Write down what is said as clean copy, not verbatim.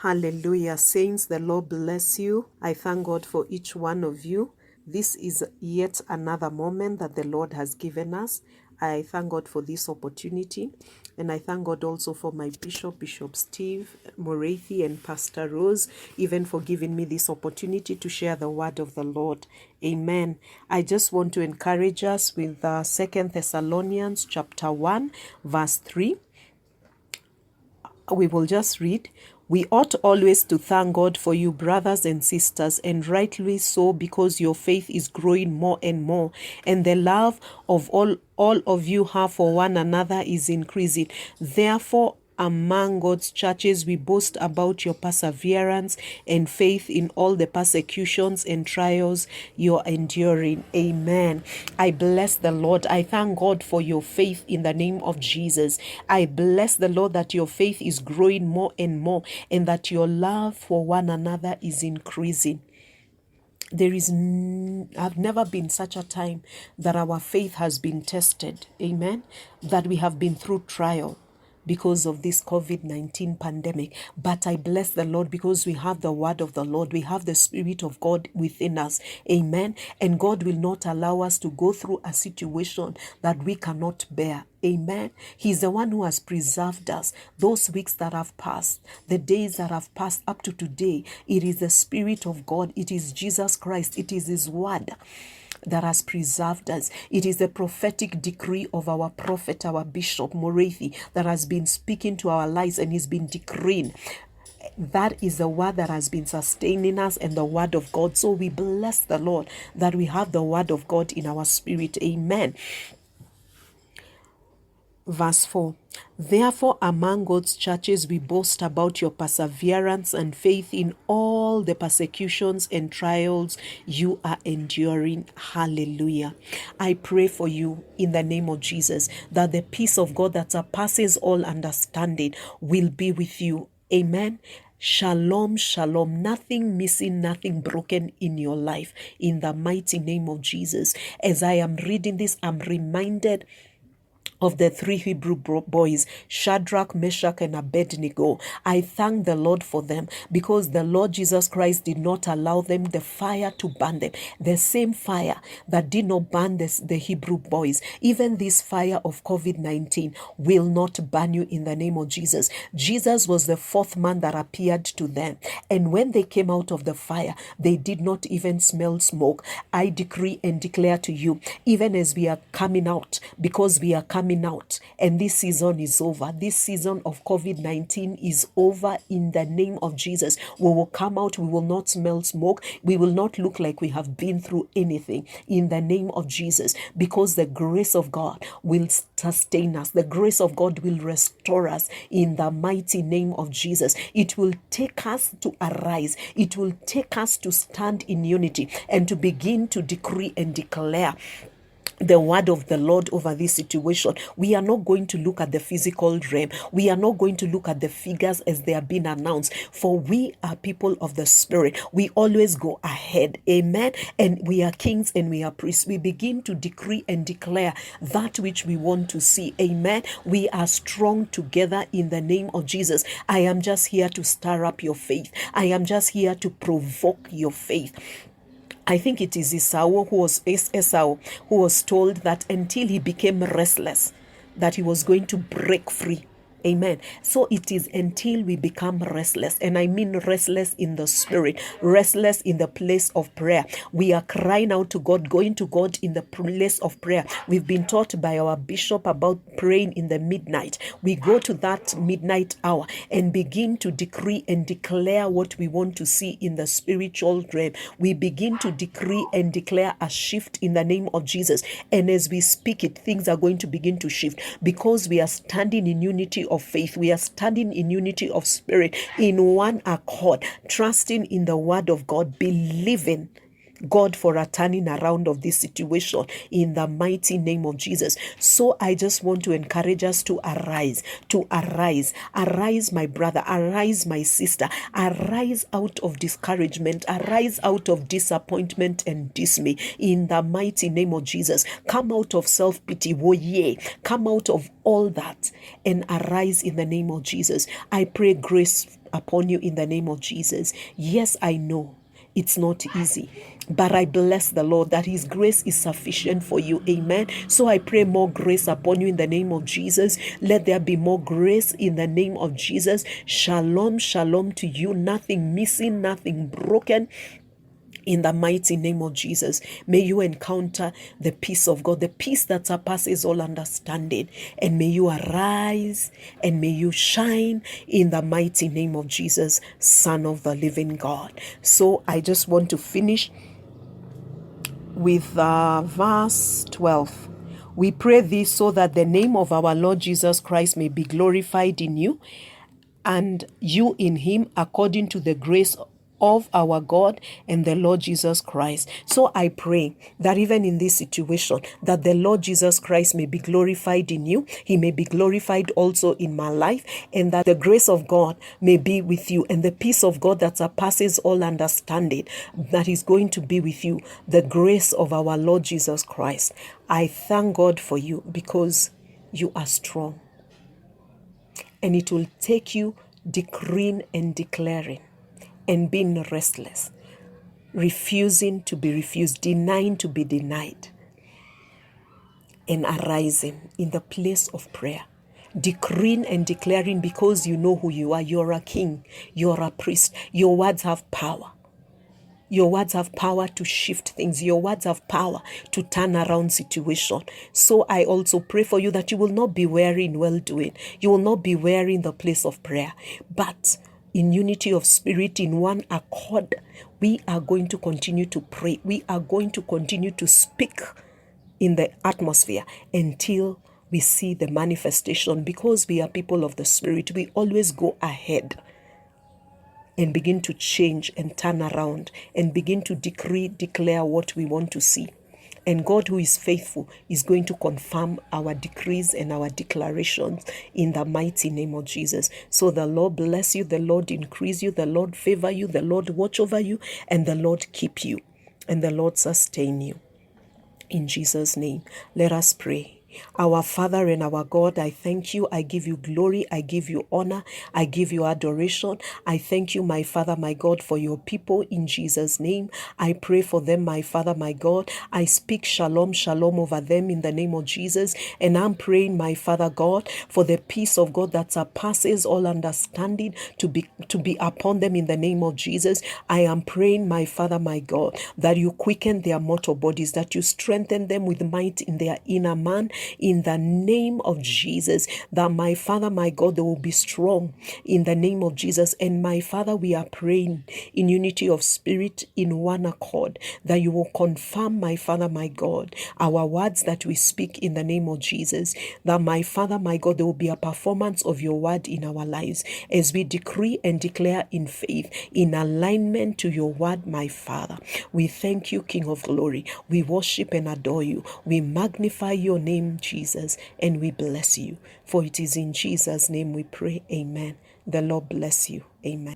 Hallelujah. Saints, the Lord bless you. I thank God for each one of you. This is yet another moment that the Lord has given us. I thank God for this opportunity. And I thank God also for my Bishop, Bishop Steve Morethi, and Pastor Rose, even for giving me this opportunity to share the word of the Lord. Amen. I just want to encourage us with 2 Thessalonians chapter 1, verse 3. We will just read. We ought always to thank God for you, brothers and sisters, and rightly so, because your faith is growing more and more, and the love of all of you have for one another is increasing. Therefore, among God's churches, we boast about your perseverance and faith in all the persecutions and trials you're enduring. Amen. I bless the Lord. I thank God for your faith in the name of Jesus. I bless the Lord that your faith is growing more and more, and that your love for one another is increasing. I've never been such a time that our faith has been tested. Amen. That we have been through trial because of this COVID-19 pandemic. But I bless the Lord because we have the word of the Lord. We have the Spirit of God within us. Amen. And God will not allow us to go through a situation that we cannot bear. Amen. He's the one who has preserved us. Those weeks that have passed, the days that have passed up to today, it is the Spirit of God. It is Jesus Christ. It is His word that has preserved us. It is the prophetic decree of our prophet, our Bishop Morethi, that has been speaking to our lives, and he's been decreeing. That is the word that has been sustaining us, and the word of God. So we bless the Lord that we have the word of God in our spirit. Amen. Verse 4. Therefore, among God's churches, we boast about your perseverance and faith in all the persecutions and trials you are enduring. Hallelujah. I pray for you in the name of Jesus that the peace of God that surpasses all understanding will be with you. Amen. Shalom, shalom. Nothing missing, nothing broken in your life. In the mighty name of Jesus. As I am reading this, I'm reminded of the three Hebrew boys, Shadrach, Meshach, and Abednego. I thank the Lord for them, because the Lord Jesus Christ did not allow them, the fire, to burn them. The same fire that did not burn the Hebrew boys, even this fire of COVID-19 will not burn you in the name of Jesus. Jesus was the fourth man that appeared to them. And when they came out of the fire, they did not even smell smoke. I decree and declare to you, even as we are coming out, because we are coming out and this season is over. This season of COVID-19 is over in the name of Jesus. We will come out. We will not smell smoke. We will not look like we have been through anything in the name of Jesus, because the grace of God will sustain us. The grace of God will restore us in the mighty name of Jesus. It will take us to arise. It will take us to stand in unity and to begin to decree and declare the word of the Lord over this situation. We are not going to look at the physical realm. We are not going to look at the figures as they are being announced, for we are people of the Spirit. We always go ahead. Amen. And we are kings and we are priests. We begin to decree and declare that which we want to see. Amen. We are strong together in the name of Jesus. I am just here to stir up your faith. I am just here to provoke your faith. I think it is Esau who was told that until he became restless, that he was going to break free. Amen. So it is until we become restless, and I mean restless in the spirit, restless in the place of prayer. We are crying out to God, going to God in the place of prayer. We've been taught by our bishop about praying in the midnight. We go to that midnight hour and begin to decree and declare what we want to see in the spiritual realm. We begin to decree and declare a shift in the name of Jesus. And as we speak it, things are going to begin to shift, because we are standing in unity of faith. We are standing in unity of spirit, in one accord, trusting in the word of God, believing God for a turning around of this situation in the mighty name of Jesus. So I just want to encourage us to arise, arise, my brother, arise, my sister, arise out of discouragement, arise out of disappointment and dismay in the mighty name of Jesus. Come out of self-pity, come out of all that and arise in the name of Jesus. I pray grace upon you in the name of Jesus. Yes, I know it's not easy, but I bless the Lord that His grace is sufficient for you. Amen. So I pray more grace upon you in the name of Jesus. Let there be more grace in the name of Jesus. Shalom, shalom to you. Nothing missing, nothing broken. In the mighty name of Jesus, may you encounter the peace of God, the peace that surpasses all understanding. And may you arise and may you shine in the mighty name of Jesus, Son of the living God. So I just want to finish with verse 12. We pray this so that the name of our Lord Jesus Christ may be glorified in you and you in Him, according to the grace of our God and the Lord Jesus Christ. So I pray that even in this situation, that the Lord Jesus Christ may be glorified in you. He may be glorified also in my life, and that the grace of God may be with you, and the peace of God that surpasses all understanding, that is going to be with you. The grace of our Lord Jesus Christ. I thank God for you because you are strong. And it will take you decreeing and declaring and being restless, refusing to be refused, denying to be denied, and arising in the place of prayer. Decreeing and declaring because you know who you are. You're a king. You're a priest. Your words have power. Your words have power to shift things. Your words have power to turn around situation. So I also pray for you that you will not be weary in well-doing. You will not be weary in the place of prayer. But in unity of spirit, in one accord, we are going to continue to pray. We are going to continue to speak in the atmosphere until we see the manifestation. Because we are people of the Spirit, we always go ahead and begin to change and turn around and begin to declare what we want to see. And God, who is faithful, is going to confirm our decrees and our declarations in the mighty name of Jesus. So the Lord bless you, the Lord increase you, the Lord favor you, the Lord watch over you, and the Lord keep you, and the Lord sustain you. In Jesus' name, let us pray. Our Father and our God, I thank you. I give you glory. I give you honor. I give you adoration. I thank you, my Father, my God, for your people in Jesus' name. I pray for them, my Father, my God. I speak shalom, shalom over them in the name of Jesus. And I'm praying, my Father God, for the peace of God that surpasses all understanding to be upon them in the name of Jesus. I am praying, my Father, my God, that you quicken their mortal bodies, that you strengthen them with might in their inner man, in the name of Jesus, that my Father, my God, they will be strong in the name of Jesus. And my Father, we are praying in unity of spirit, in one accord, that you will confirm, my Father, my God, our words that we speak in the name of Jesus, that my Father, my God, there will be a performance of your word in our lives as we decree and declare in faith, in alignment to your word, my Father. We thank you, King of glory. We worship and adore you. We magnify your name, Jesus, and we bless you. For it is in Jesus' name we pray. Amen. The Lord bless you. Amen.